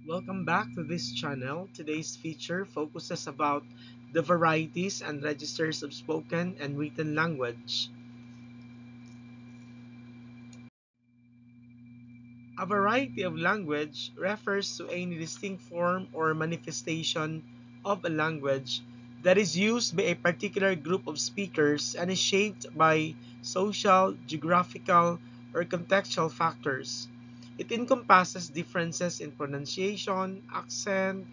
Welcome back to this channel. Today's feature focuses about the varieties and registers of spoken and written language. A variety of language refers to any distinct form or manifestation of a language that is used by a particular group of speakers and is shaped by social, geographical, or contextual factors. It encompasses differences in pronunciation, accent,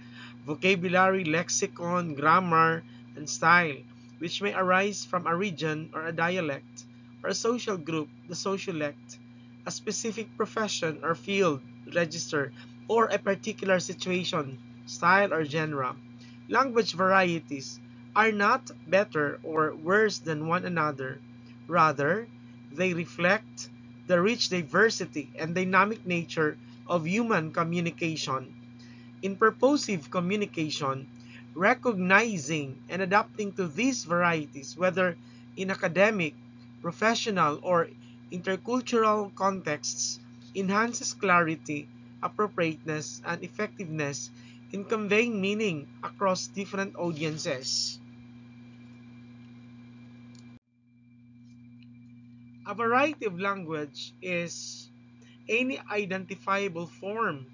vocabulary, lexicon, grammar, and style, which may arise from a region or a dialect, or a social group, the sociolect, a specific profession or field, register, or a particular situation, style, or genre. Language varieties are not better or worse than one another. Rather, they reflect the rich diversity and dynamic nature of human communication. In purposive communication, recognizing and adapting to these varieties, whether in academic, professional, or intercultural contexts, enhances clarity, appropriateness, and effectiveness in conveying meaning across different audiences. A variety of language is any identifiable form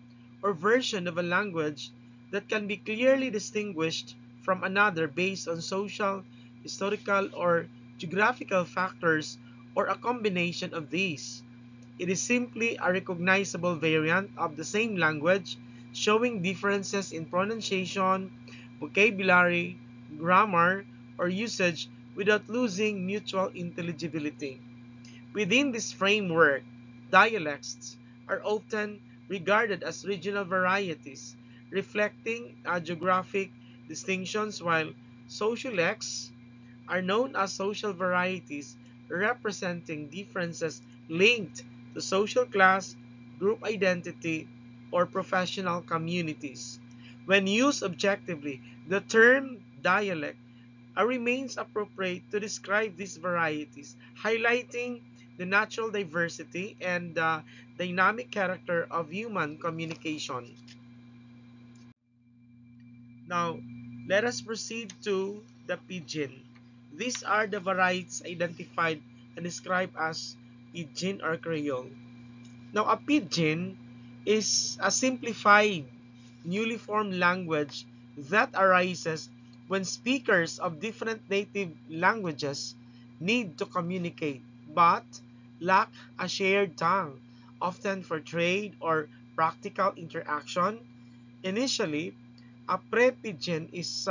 or version of a language that can be clearly distinguished from another based on social, historical, or geographical factors or a combination of these. It is simply a recognizable variant of the same language, showing differences in pronunciation, vocabulary, grammar, or usage without losing mutual intelligibility. Within this framework, dialects are often regarded as regional varieties, reflecting geographic distinctions, while sociolects are known as social varieties, representing differences linked to social class, group identity, or professional communities. When used objectively, the term dialect remains appropriate to describe these varieties, highlighting the natural diversity and the dynamic character of human communication. Now, let us proceed to the pidgin. These are the varieties identified and described as pidgin or Creole. Now, a pidgin is a simplified, newly formed language that arises when speakers of different native languages need to communicate but lack a shared tongue, often for trade or practical interaction. Initially, a pre-pidgin is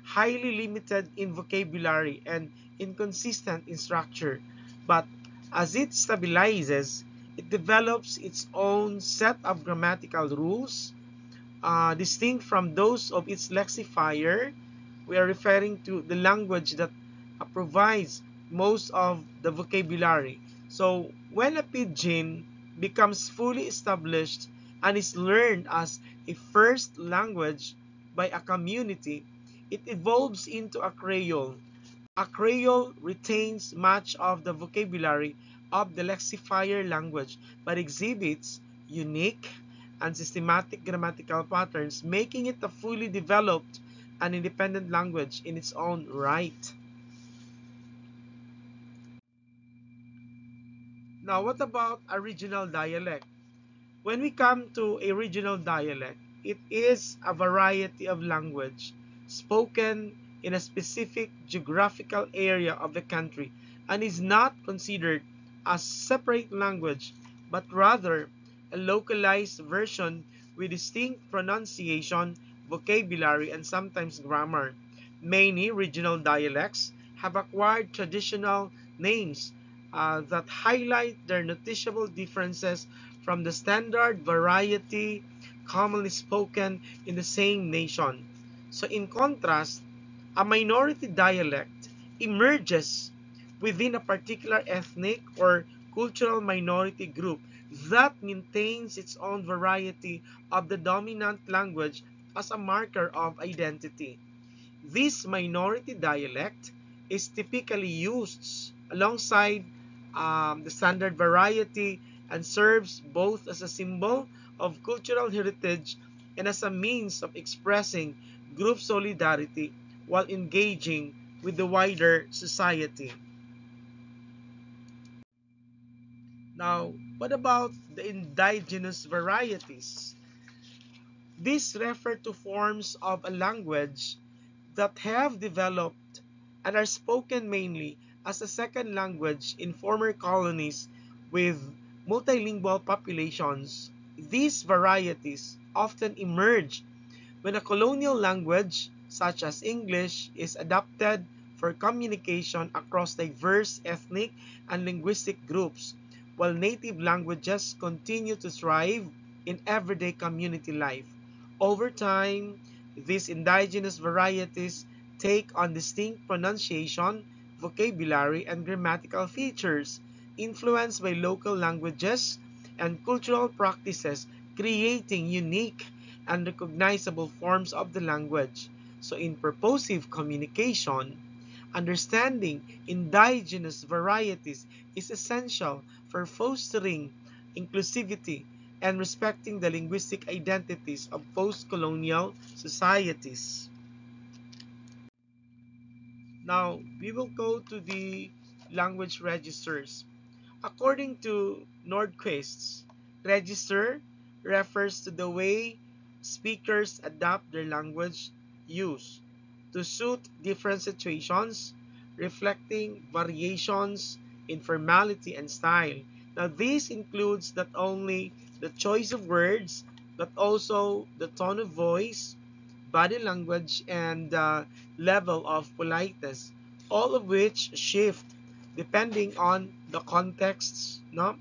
highly limited in vocabulary and inconsistent in structure, but as it stabilizes, it develops its own set of grammatical rules, distinct from those of its lexifier. We are referring to the language that provides most of the vocabulary. So when a pidgin becomes fully established and is learned as a first language by a community, it evolves into a Creole. A Creole retains much of the vocabulary of the lexifier language but exhibits unique and systematic grammatical patterns, making it a fully developed and independent language in its own right. Now, what about a regional dialect? When we come to a regional dialect, it is a variety of language spoken in a specific geographical area of the country and is not considered a separate language but rather a localized version with distinct pronunciation, vocabulary, and sometimes grammar. Many regional dialects have acquired traditional names that highlight their noticeable differences from the standard variety commonly spoken in the same nation. So in contrast, a minority dialect emerges within a particular ethnic or cultural minority group that maintains its own variety of the dominant language as a marker of identity. This minority dialect is typically used alongside the standard variety and serves both as a symbol of cultural heritage and as a means of expressing group solidarity while engaging with the wider society. Now, what about the indigenous varieties? These refer to forms of a language that have developed and are spoken mainly as a second language in former colonies with multilingual populations. These varieties often emerge when a colonial language, such as English, is adopted for communication across diverse ethnic and linguistic groups, while native languages continue to thrive in everyday community life. Over time, these indigenous varieties take on distinct pronunciation, vocabulary, and grammatical features, influenced by local languages and cultural practices, creating unique and recognizable forms of the language. So in purposive communication, understanding indigenous varieties is essential for fostering inclusivity and respecting the linguistic identities of post-colonial societies. Now, we will go to the language registers. According to Nordquist's, register refers to the way speakers adapt their language use to suit different situations, reflecting variations in formality and style. Now, this includes not only the choice of words, but also the tone of voice, body language, and level of politeness, all of which shift depending on the contexts, no,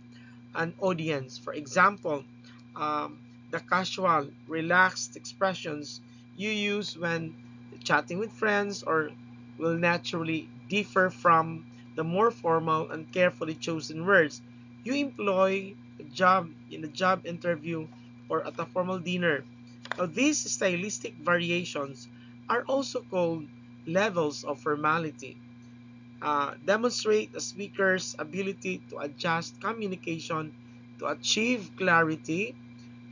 and audience. For example, um, the casual, relaxed expressions you use when chatting with friends or will naturally differ from the more formal and carefully chosen words you employ in a job interview or at a formal dinner. Now, these stylistic variations are also called levels of formality, demonstrate a speaker's ability to adjust communication to achieve clarity,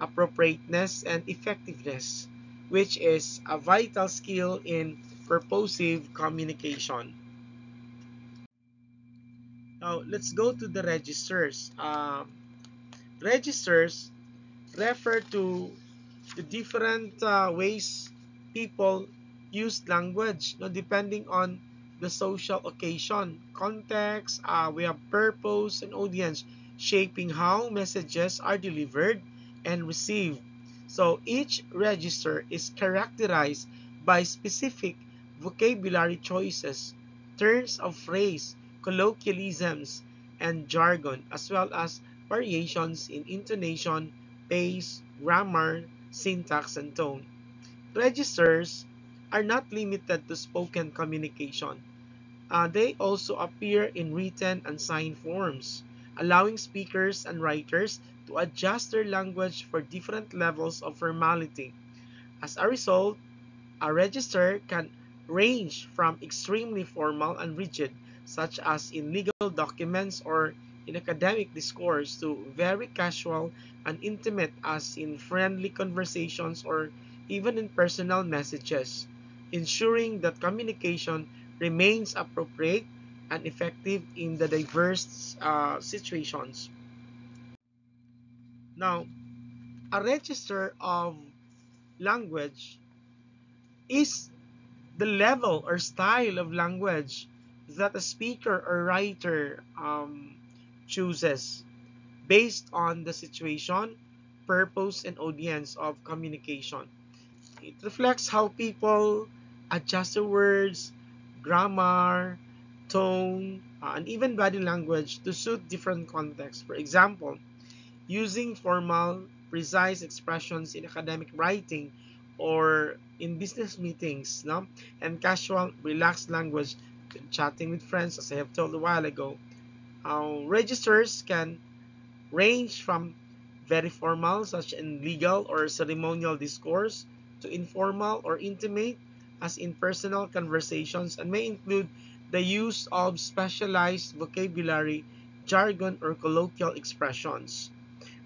appropriateness, and effectiveness, which is a vital skill in purposive communication. Now, let's go to the registers. Registers refer to the different ways people use language, no, depending on the social occasion, context, we have purpose and audience shaping how messages are delivered and received. So each register is characterized by specific vocabulary choices, turns of phrase, colloquialisms, and jargon, as well as variations in intonation, pace, grammar, syntax, and tone. Registers are not limited to spoken communication. They also appear in written and signed forms, allowing speakers and writers to adjust their language for different levels of formality. As a result, a register can range from extremely formal and rigid, such as in legal documents or in academic discourse, to very casual and intimate, as in friendly conversations or even in personal messages, ensuring that communication remains appropriate and effective in the diverse situations. Now, a register of language is the level or style of language that a speaker or writer chooses based on the situation, purpose, and audience of communication. It reflects how people adjust their words, grammar, tone, and even body language to suit different contexts. For example, using formal, precise expressions in academic writing or in business meetings, no? And casual, relaxed language when chatting with friends, as I have told a while ago. Registers can range from very formal, such in legal or ceremonial discourse, to informal or intimate, as in personal conversations, and may include the use of specialized vocabulary, jargon, or colloquial expressions.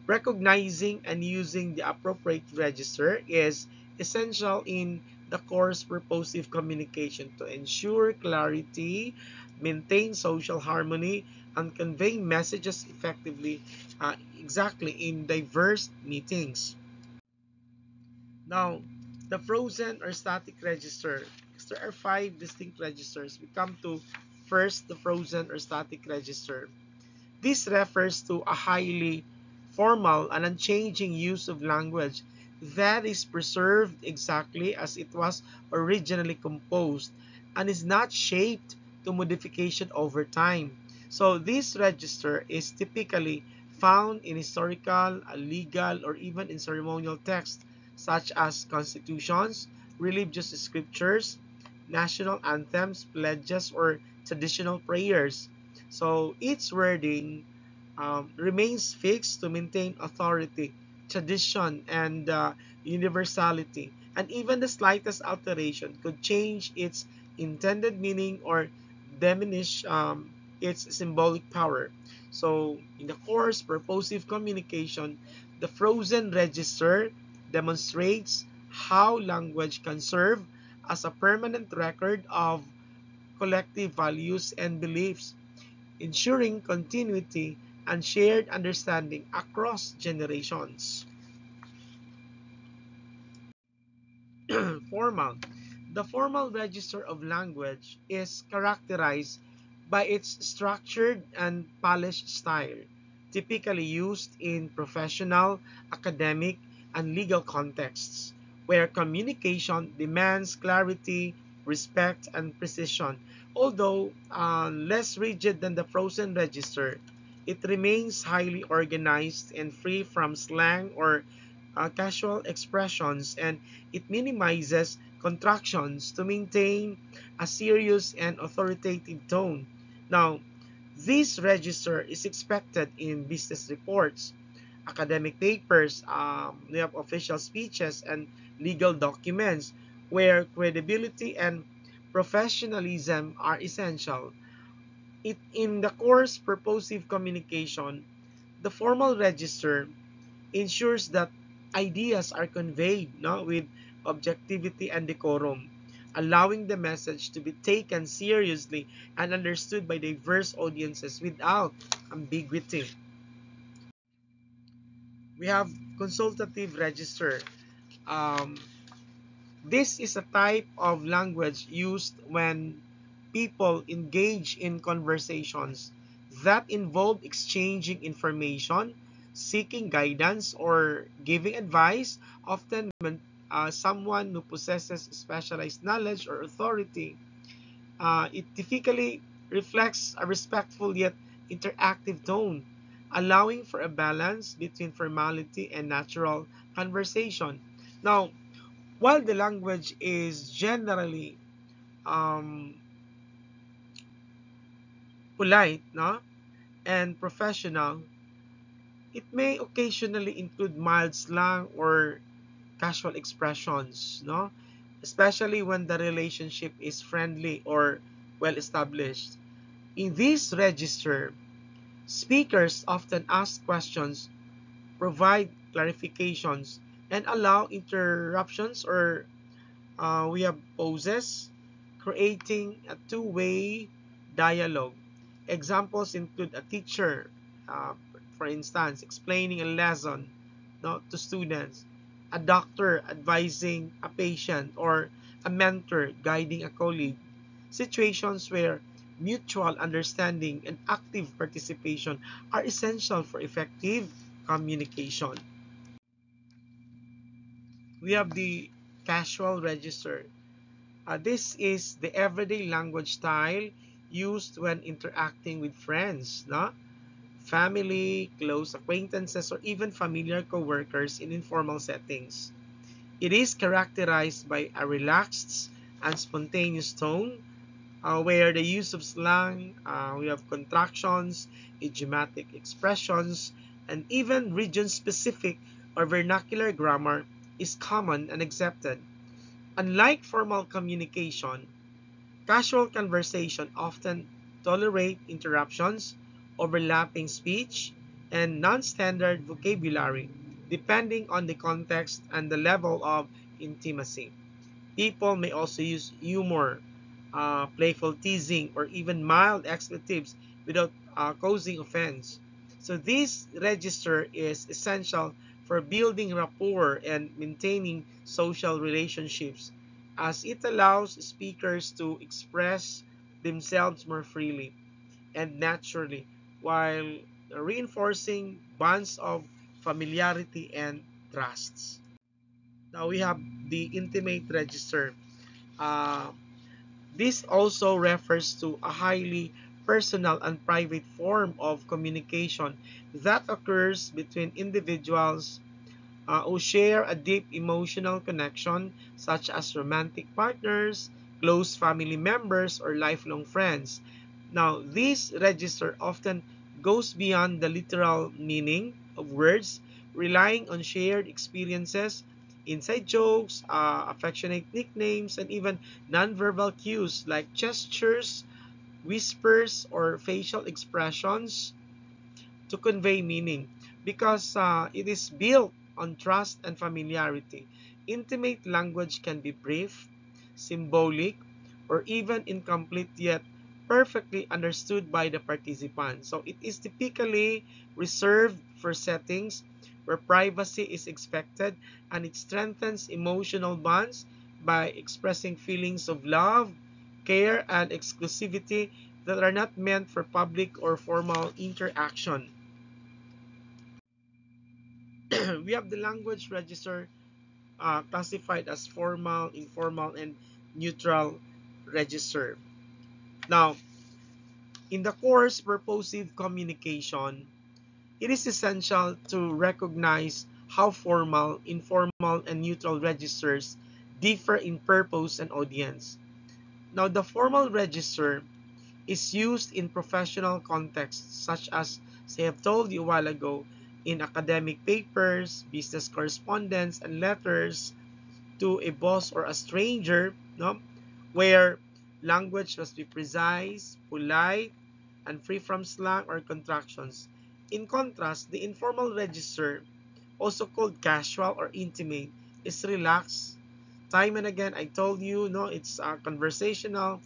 Recognizing and using the appropriate register is essential in the course purposive communication to ensure clarity, maintain social harmony, and convey messages effectively, exactly in diverse meetings. Now, the frozen or static register. There are five distinct registers. We come to first the frozen or static register. This refers to a highly formal and unchanging use of language that is preserved exactly as it was originally composed and is not shaped to modification over time. So this register is typically found in historical, legal, or even in ceremonial texts such as constitutions, religious scriptures, national anthems, pledges, or traditional prayers. So its wording remains fixed to maintain authority, tradition, and universality. And even the slightest alteration could change its intended meaning or diminish its symbolic power. So, in the course purposive communication, the frozen register demonstrates how language can serve as a permanent record of collective values and beliefs, ensuring continuity and shared understanding across generations. Formal. The formal register of language is characterized by its structured and polished style, typically used in professional, academic, and legal contexts, where communication demands clarity, respect, and precision. Although less rigid than the frozen register, it remains highly organized and free from slang or casual expressions, and it minimizes contractions to maintain a serious and authoritative tone. Now, this register is expected in business reports, academic papers, we have official speeches, and legal documents where credibility and professionalism are essential. In the course purposive communication, the formal register ensures that ideas are conveyed, no, with objectivity and decorum, allowing the message to be taken seriously and understood by diverse audiences without ambiguity. We have consultative register. Um, this is a type of language used when people engage in conversations that involve exchanging information, seeking guidance, or giving advice, often when someone who possesses specialized knowledge or authority. It typically reflects a respectful yet interactive tone, allowing for a balance between formality and natural conversation. Now, while the language is generally um, polite, no, and professional, it may occasionally include mild slang or casual expressions, no, especially when the relationship is friendly or well established. In this register, speakers often ask questions, provide clarifications, and allow interruptions or we have pauses, creating a two-way dialogue. Examples include a teacher, uh, for instance, explaining a lesson, no, to students, a doctor advising a patient, or a mentor guiding a colleague. Situations where mutual understanding and active participation are essential for effective communication. We have the casual register. This is the everyday language style used when interacting with friends, no? Family, close acquaintances, or even familiar coworkers in informal settings. It is characterized by a relaxed and spontaneous tone, where the use of slang, we have contractions, idiomatic expressions, and even region-specific or vernacular grammar is common and accepted. Unlike formal communication, casual conversation often tolerate interruptions, overlapping speech, and non-standard vocabulary, depending on the context and the level of intimacy. People may also use humor, playful teasing, or even mild expletives without causing offense. So this register is essential for building rapport and maintaining social relationships, as it allows speakers to express themselves more freely and naturally while reinforcing bonds of familiarity and trusts. Now we have the intimate register. Uh, this also refers to a highly personal and private form of communication that occurs between individuals who share a deep emotional connection, such as romantic partners, close family members, or lifelong friends. Now, this register often goes beyond the literal meaning of words, relying on shared experiences, inside jokes, affectionate nicknames, and even nonverbal cues like gestures, whispers, or facial expressions to convey meaning because it is built on trust and familiarity. Intimate language can be brief, symbolic, or even incomplete yet perfectly understood by the participant. So it is typically reserved for settings where privacy is expected, and it strengthens emotional bonds by expressing feelings of love, care, and exclusivity that are not meant for public or formal interaction. We have the language register classified as formal, informal, and neutral register. Now, in the course purposive communication, it is essential to recognize how formal, informal, and neutral registers differ in purpose and audience. Now, the formal register is used in professional contexts such as I have told you a while ago in academic papers, business correspondence, and letters to a boss or a stranger, no, where language must be precise, polite, and free from slang or contractions. In contrast, the informal register, also called casual or intimate, is relaxed. Time and again, I told you, no, it's conversational,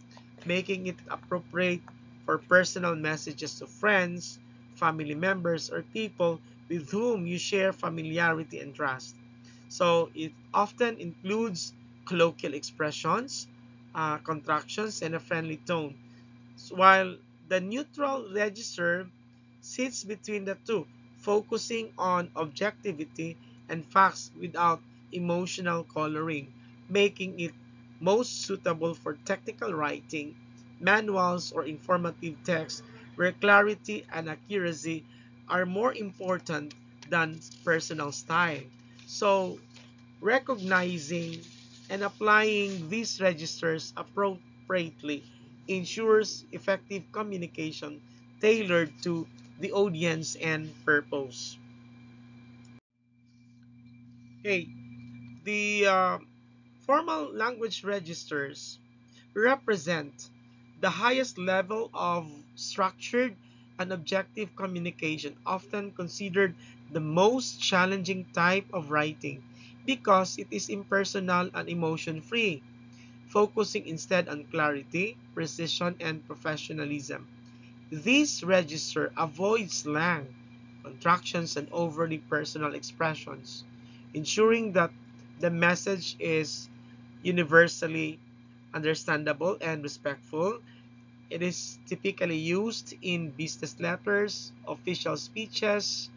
making it appropriate for personal messages to friends, family members, or people with whom you share familiarity and trust. So it often includes colloquial expressions, contractions, and a friendly tone. So while the neutral register sits between the two, focusing on objectivity and facts without emotional coloring, making it most suitable for technical writing, manuals, or informative text where clarity and accuracy are more important than personal style. So, recognizing and applying these registers appropriately ensures effective communication tailored to the audience and purpose. Okay, the formal language registers represent the highest level of structured and objective communication, often considered the most challenging type of writing because it is impersonal and emotion free, focusing instead on clarity, precision, and professionalism. This register avoids slang, contractions, and overly personal expressions, ensuring that the message is universally understandable and respectful. It is typically used in business letters, official speeches,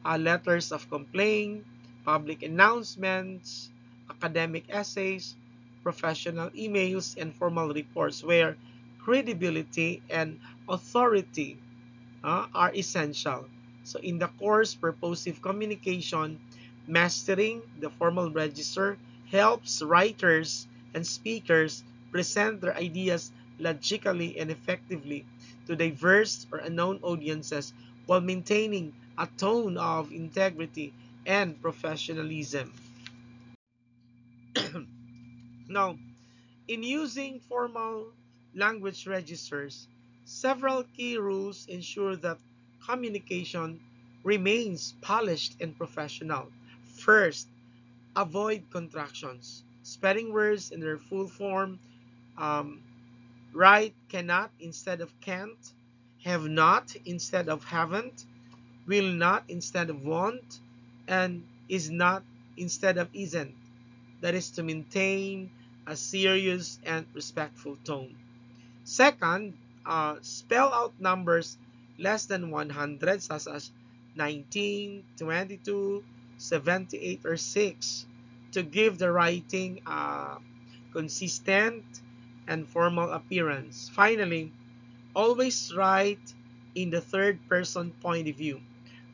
letters of complaint, public announcements, academic essays, professional emails, and formal reports where credibility and authority are essential. So in the course Purposive Communication, mastering the formal register helps writers and speakers present their ideas logically and effectively to diverse or unknown audiences while maintaining a tone of integrity and professionalism. Now, in using formal language registers, several key rules ensure that communication remains polished and professional. First, avoid contractions. Spelling words in their full form, um, write cannot instead of can't, have not instead of haven't, will not instead of won't, and is not instead of isn't. That is to maintain a serious and respectful tone. Second, spell out numbers less than 100, such as 19, 22, 78, or 6, to give the writing a consistent and formal appearance. Finally, always write in the third person point of view,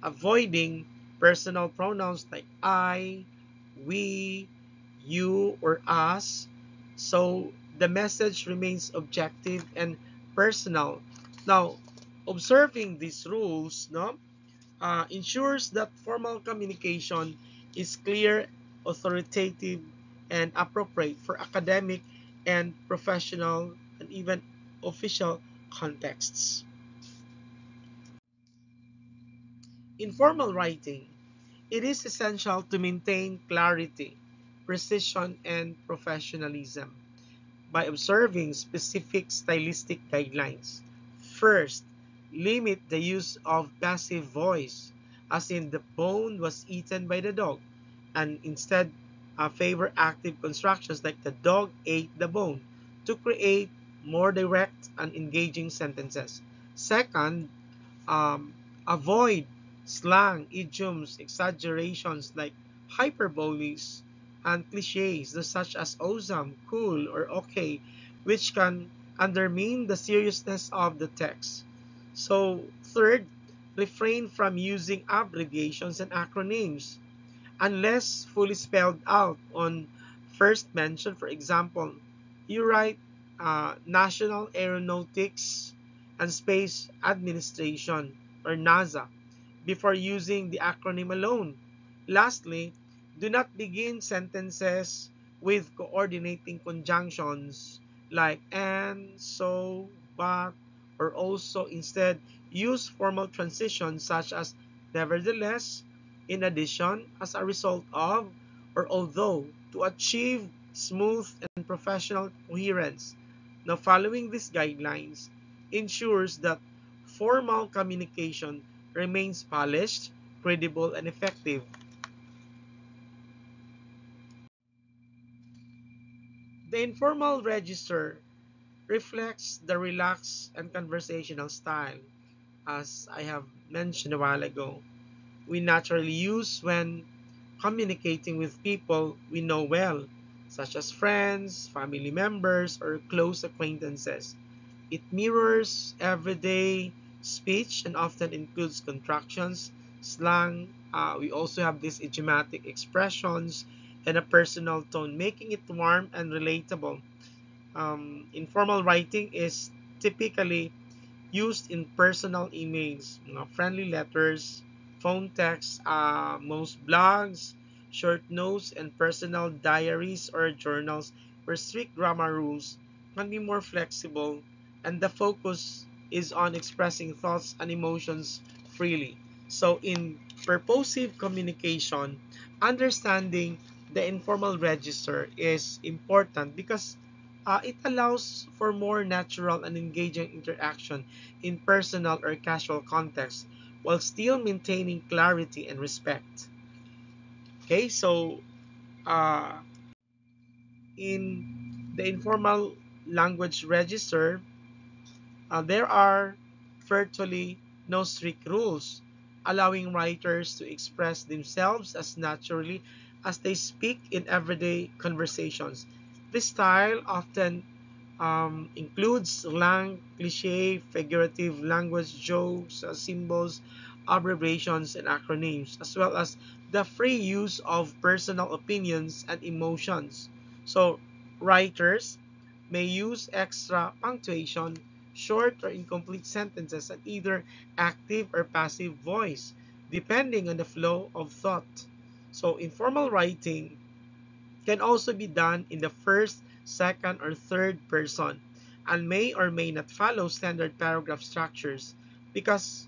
avoiding personal pronouns like I, we, you, or us, so the message remains objective and personal. Now, observing these rules, no, ensures that formal communication is clear, authoritative, and appropriate for academic and professional and even official contexts. In formal writing, it is essential to maintain clarity, precision, and professionalism by observing specific stylistic guidelines. First, limit the use of passive voice, as in the bone was eaten by the dog, and instead favor active constructions like the dog ate the bone to create more direct and engaging sentences. Second, um, avoid slang, idioms, exaggerations like hyperboles and cliches such as awesome, cool, or okay, which can undermine the seriousness of the text. So, third, refrain from using abbreviations and acronyms unless fully spelled out on first mention. For example, you write National Aeronautics and Space Administration or NASA before using the acronym alone. Lastly, do not begin sentences with coordinating conjunctions like and, so, but, or also. Instead, use formal transitions such as nevertheless, in addition, as a result of, or although, to achieve smooth and professional coherence. Now, following these guidelines ensures that formal communication remains polished, credible, and effective. The informal register reflects the relaxed and conversational style, as I have mentioned a while ago. We naturally use when communicating with people we know well, such as friends, family members, or close acquaintances. It mirrors everyday speech and often includes contractions, slang. We also have these idiomatic expressions and a personal tone, making it warm and relatable. Informal writing is typically used in personal emails, friendly letters, phone texts, most blogs, short notes, and personal diaries or journals where strict grammar rules can be more flexible and the focus is on expressing thoughts and emotions freely. So, in purposive communication, understanding the informal register is important because it allows for more natural and engaging interaction in personal or casual context while still maintaining clarity and respect. Okay, so uh, in the informal language register, there are virtually no strict rules, allowing writers to express themselves as naturally as they speak in everyday conversations. This style often includes slang, cliche, figurative language, jokes, symbols, abbreviations, and acronyms, as well as the free use of personal opinions and emotions. So, writers may use extra punctuation, short or incomplete sentences, and either active or passive voice, depending on the flow of thought. So, informal writing can also be done in the first, second, or third person and may or may not follow standard paragraph structures because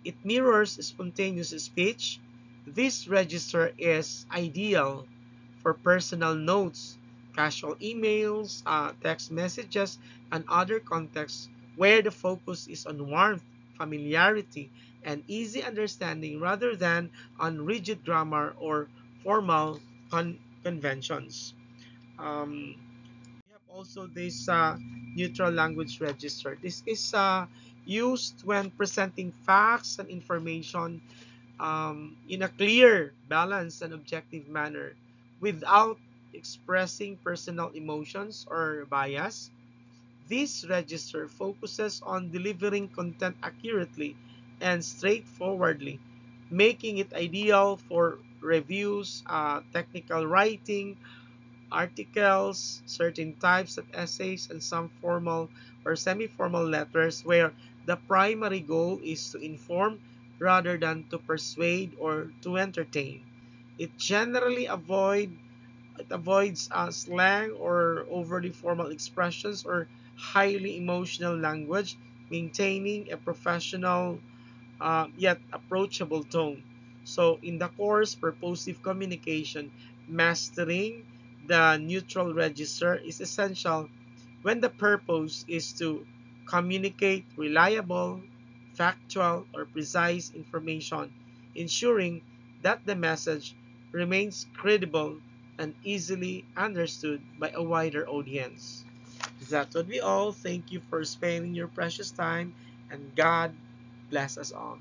It mirrors spontaneous speech. This register is ideal for personal notes, casual emails, text messages, and other contexts where the focus is on warmth, familiarity, and easy understanding rather than on rigid grammar or formal conventions. We have also this neutral language register. This is used when presenting facts and information in a clear, balanced, and objective manner without expressing personal emotions or bias. This register focuses on delivering content accurately and straightforwardly, making it ideal for reviews, technical writing, articles, certain types of essays, and some formal or semi-formal letters where the primary goal is to inform rather than to persuade or to entertain. It generally avoids slang or overly formal expressions or highly emotional language, maintaining a professional yet approachable tone. So, in the course purposive communication, mastering the neutral register is essential when the purpose is to communicate reliable, factual, or precise information, ensuring that the message remains credible and easily understood by a wider audience. That would be all. Thank you for spending your precious time, and God bless us all.